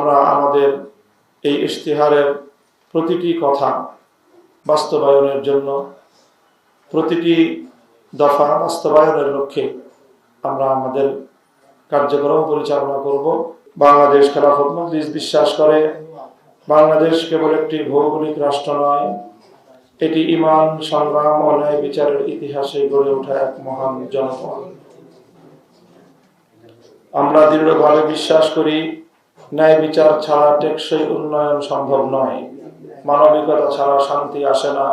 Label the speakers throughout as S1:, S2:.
S1: আমরা আমাদের এই ইশতেহারের প্রতিটি কথা বাস্তবায়নের জন্য, প্রতিটি দফা বাস্তবায়নের লক্ষ্যে আমরা আমাদের কার্যক্রম পরিচালনা করব। বাংলাদেশ খেলাফত মজলিস বিশ্বাস করে বাংলাদেশ কেবল একটি ভৌগোলিক রাষ্ট্র নয়, এটি ঈমান, সংগ্রাম ও ন্যায় বিচারের ইতিহাসে গড়ে ওঠা এক মহান জনপদ। আমরা দৃঢ়ভাবে বিশ্বাস করি ন্যায় বিচার ছাড়া টেকসই উন্নয়ন সম্ভব নয়, মানবিকতা ছাড়া শান্তি আসে না,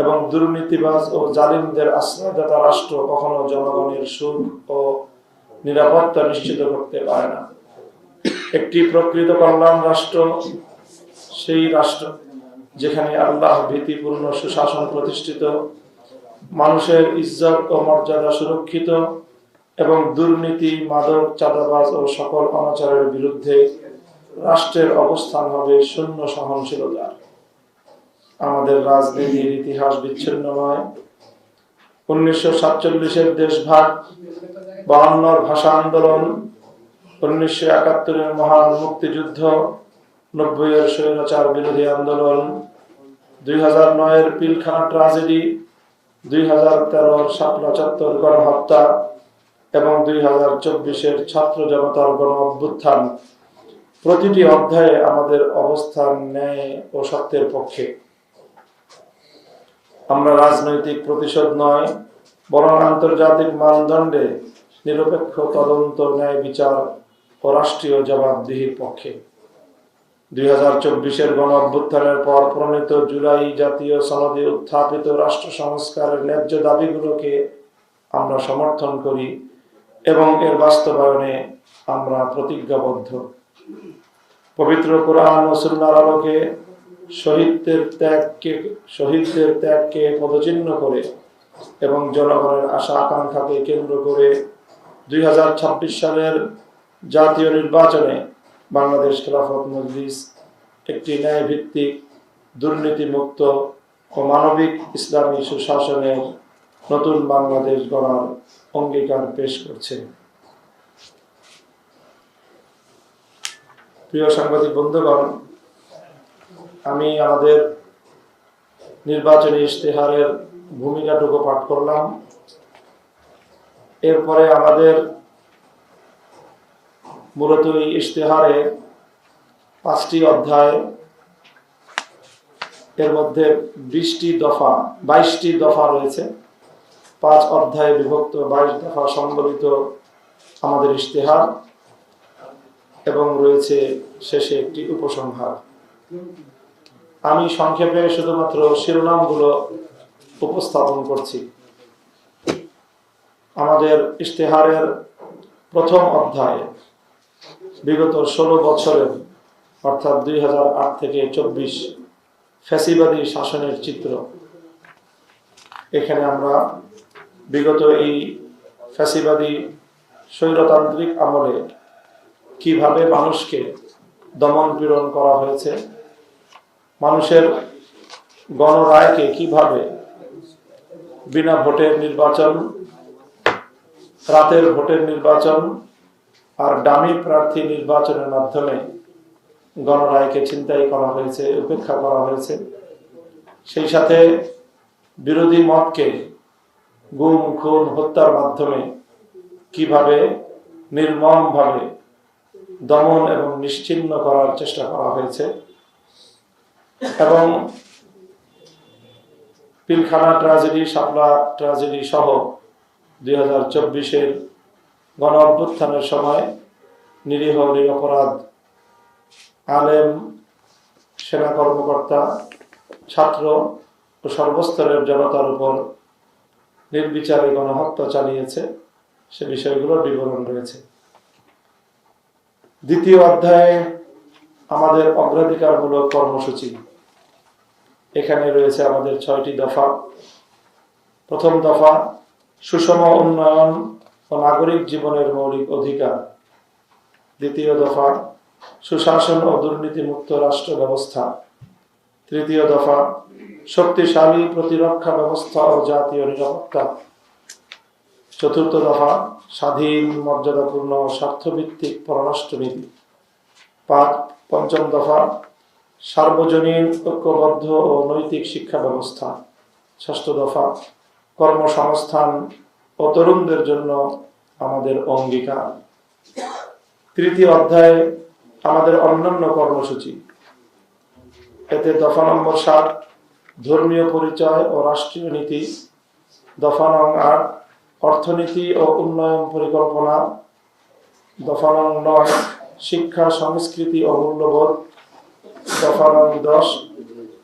S1: এবং দুর্নীতিবাজ ও জালিমদের আশ্রয়দাতা রাষ্ট্র কখনো জনগণের সুখ ও নিরাপত্তা নিশ্চিত করতে পারে না। একটি প্রকৃত কল্যাণ রাষ্ট্র সেই রাষ্ট্র যেখানে আল্লাহ ভীতিপূর্ণ সুশাসন প্রতিষ্ঠিত, মানুষের ইজ্জত ও মর্যাদা সুরক্ষিত এবং দুর্নীতি, মাদক, চাঁদাবাজ ও সকল অনাচারের বিরুদ্ধে রাষ্ট্রের অবস্থান হবে শূন্য সহনশীলতার। আমাদের রাজনীতির ইতিহাস বিচ্ছিন্ন নয়। 1947-এর দেশভাগ, 52-র ভাষা আন্দোলন, 1971-এর মহান মুক্তিযুদ্ধ, 90-এর স্বৈরাচার বিরোধী আন্দোলন, 2009-এর পিলখানা ট্রাজেডি, 2013-র শাপলা চত্বর গণহত্যা এবং 2024-এর ছাত্র জনতার গণ অভ্যুত্থান, প্রতিটি অধ্যায়ে আমাদের অবস্থান ন্যায় ও সত্যের পক্ষে। আমরা রাজনৈতিক প্রতিশোধ নয়, বরং আন্তর্জাতিক মানদণ্ডে নিরপেক্ষ তদন্ত, ন্যায় বিচার ও রাষ্ট্রীয় জবাবদিহির পক্ষে। 2024-এর গণ অভ্যুত্থানের পর প্রণীত জুলাই জাতীয় সনদে উত্থাপিত রাষ্ট্র সংস্কারের ন্যায্য দাবিগুলোকে আমরা সমর্থন করি এবং এর বাস্তবায়নে আমরা প্রতিজ্ঞাবদ্ধ। পবিত্র কোরআন ও সুন্নাহর আলোকে শহীদদের ত্যাগকে পদচিহ্ন করে এবং জনগণের আশা আকাঙ্ক্ষাকে কেন্দ্র করে 2026 সালের জাতীয় নির্বাচনে বাংলাদেশ খেলাফত মজলিস একটি ন্যায়ভিত্তিক, দুর্নীতিমুক্ত ও মানবিক ইসলামী সুশাসনের নতুন বাংলাদেশ গড়ার অঙ্গীকার পেশ করছে। প্রিয় সাংবাদিক বন্ধুগণ, আমি আমাদের নির্বাচনী ইশতেহারের ভূমিকাটুকু পাঠ করলাম। এরপরে আমাদের মূলত এই ইশতেহারে 5টি অধ্যায়, এর মধ্যে 22টি দফা রয়েছে। 5 অধ্যায়ে বিভক্ত 22 দফা সম্বলিত আমাদের ইশতেহার, এবং রয়েছে শেষে একটি উপসংহার। আমি সংক্ষেপে শুধুমাত্র শিরোনামগুলো উপস্থাপন করছি। আমাদের ইশতেহারের প্রথম অধ্যায়ে বিগত 16 বছরের, অর্থাৎ 2008 থেকে 24 ফ্যাসিবাদী শাসনের চিত্র। এখানে আমরা বিগত এই ফ্যাসিবাদী স্বৈরতান্ত্রিক আমলে কিভাবে মানুষকে দমন পীড়ন করা হয়েছে, মানুষের গণরায়কে কিভাবে বিনা ভোটের নির্বাচন, রাতের ভোটের নির্বাচন আর ডামি প্রার্থী নির্বাচনের মাধ্যমে গণরায়কে ছিনতাই করা হয়েছে, উপেক্ষা করা হয়েছে। সেই সাথে বিরোধী মতকে গুম, খুন, হত্যার মাধ্যমে কিভাবে নির্মমভাবে দমন এবং নিশ্চিহ্ন করার চেষ্টা করা হয়েছে, এবং পিলখানা ট্রাজেডি, শাপলা ট্রাজেডি সহ 2024-এর গণ অভ্যুত্থানের সময় নিরীহ নিরপরাধ আলেম, সেনা কর্মকর্তা, ছাত্র ও সর্বস্তরের জনতার উপর নির্বিচারে গণহত্যা চালিয়েছে, সে বিষয়গুলোর বিবরণ রয়েছে। দ্বিতীয় অধ্যায়ে আমাদের অগ্রাধিকারমূলক কর্মসূচি। এখানে রয়েছে আমাদের 6টি দফা। প্রথম দফা সুষম উন্নয়ন ও নাগরিক জীবনের মৌলিক অধিকার। দ্বিতীয় দফা সুশাসন ও দুর্নীতিমুক্ত রাষ্ট্র ব্যবস্থা। তৃতীয় দফা শক্তিশালী প্রতিরক্ষা ব্যবস্থা ও জাতীয় নিরাপত্তা। চতুর্থ দফা স্বাধীন, মর্যাদাপূর্ণ ও স্বার্থভিত্তিক পররাষ্ট্রনীতি। পঞ্চম দফা সার্বজনীন ঐক্যবদ্ধ ও নৈতিক শিক্ষা ব্যবস্থা। ষষ্ঠ দফা কর্মসংস্থান ও তরুণদের জন্য আমাদের অঙ্গীকার। তৃতীয় অধ্যায়ে আমাদের অন্যান্য কর্মসূচি। এতে দফা নম্বর 7 ধর্মীয় পরিচয় ও রাষ্ট্রীয় নীতি, দফা নং 8 অর্থনীতি ও উন্নয়ন পরিকল্পনা, দফা নং 9 শিক্ষা সংস্কৃতি ও মূল্যবোধ, দফা নং 10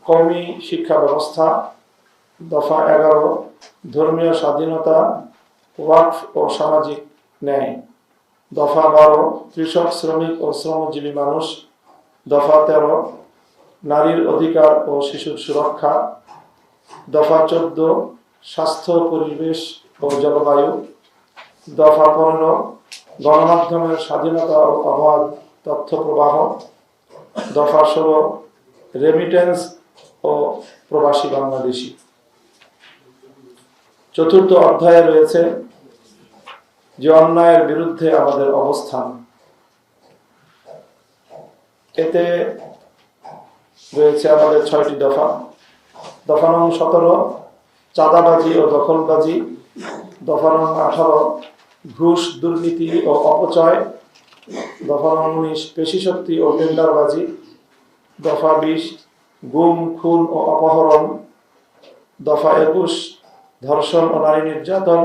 S1: কওমি শিক্ষা ব্যবস্থা, দফা 11 ধর্মীয় স্বাধীনতা, ওয়াকফ ও সামাজিক ন্যায়, দফা 12 কৃষক শ্রমিক ও শ্রমজীবী মানুষ, দফা 13 নারীর অধিকার ও শিশুর সুরক্ষা, দফা 14 স্বাস্থ্য পরিবেশ ও জলবায়ু, দফা 15 গণমাধ্যমের স্বাধীনতা ও অবাধ তথ্য প্রবাহ, দফা 16 রেমিটেন্স ও প্রবাসী বাংলাদেশী। চতুর্থ অধ্যায়ে রয়েছে যে অন্যায়ের বিরুদ্ধে আমাদের অবস্থান। এতে রয়েছে আমাদের 6টি দফা। দফা নং 17 চাঁদাবাজি ও দখলবাজি, দফা নং 18 ঘুষ দুর্নীতি ও অপচয়, দফা নং 19 পেশিশক্তি ও টেন্ডারবাজি, দফা 20 গুম খুন ও অপহরণ, দফা 21 ধর্ষণ ও নারী নির্যাতন,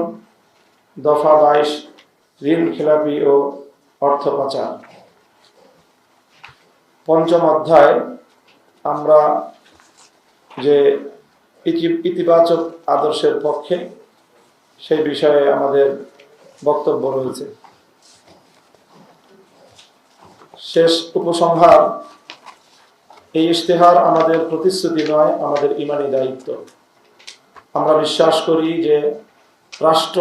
S1: দফা 22 ঋণ খেলাপি ও অর্থ পাচার। পঞ্চম অধ্যায় আমরা যে ইতিবাচক আদর্শের পক্ষে সেই বিষয়ে আমাদের বক্তব্য রয়েছে। শেষ উপসংহার, এই ইশতেহার আমাদের প্রতিশ্রুতি নয়, আমাদের ঈমানী দায়িত্ব। আমরা বিশ্বাস করি যে রাষ্ট্র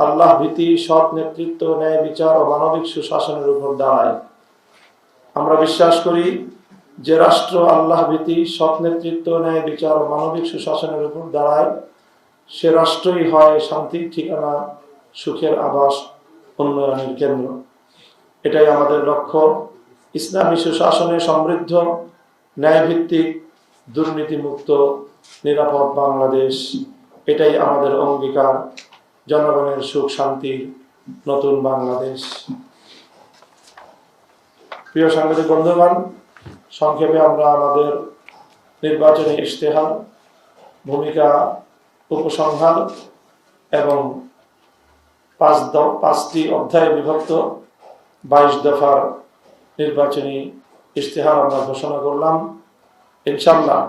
S1: আল্লাহ ভীতি, সৎ নেতৃত্ব, ন্যায় বিচার ও মানবিক সুশাসনের উপর দাঁড়ায়। আমরা বিশ্বাস করি যে রাষ্ট্র আল্লাহ ভীতি, সৎ নেতৃত্ব, ন্যায় বিচার ও মানবিক সুশাসনের উপর দাঁড়ায়, সে রাষ্ট্রই হয় শান্তির ঠিকানা, সুখের আবাস, উন্নয়নের কেন্দ্র। এটাই আমাদের লক্ষ্য। ইসলামী সুশাসনে সমৃদ্ধ, ন্যায়ভিত্তিক, দুর্নীতিমুক্ত, নিরাপদ বাংলাদেশ, এটাই আমাদের অঙ্গীকার। জনগণের সুখ শান্তির নতুন বাংলাদেশ। প্রিয় সাংবাদিক বন্ধুগণ, সংক্ষেপে আমরা আমাদের নির্বাচনী ইশতেহার, ভূমিকা, উপসংহার এবং 5টি অধ্যায়ে বিভক্ত 22 দফার নির্বাচনী ইশতেহার আমরা ঘোষণা করলাম। ইনশাআল্লাহ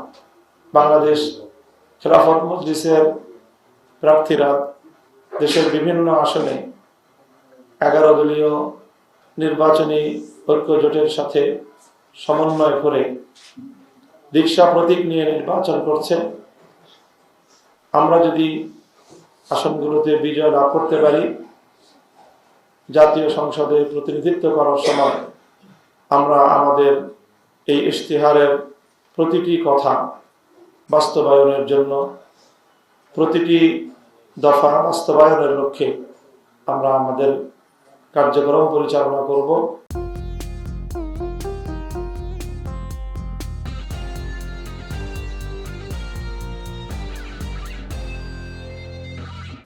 S1: বাংলাদেশ খেলাফত মজলিসের প্রার্থীরা দেশের বিভিন্ন আসনে 11 দলীয় নির্বাচনী ঐক্য জোটের সাথে সমন্বয় করে দীক্ষা প্রতীক নিয়ে নির্বাচন করছে। আমরা যদি আসনগুলোতে বিজয় লাভ করতে পারি, জাতীয় সংসদে প্রতিনিধিত্ব করার সময় আমরা আমাদের এই ইশতেহারের প্রতিটি কথা বাস্তবায়নের জন্য, প্রতিটি দফা বাস্তবায়নের লক্ষ্যে আমরা আমাদের কার্যক্রম পরিচালনা করব।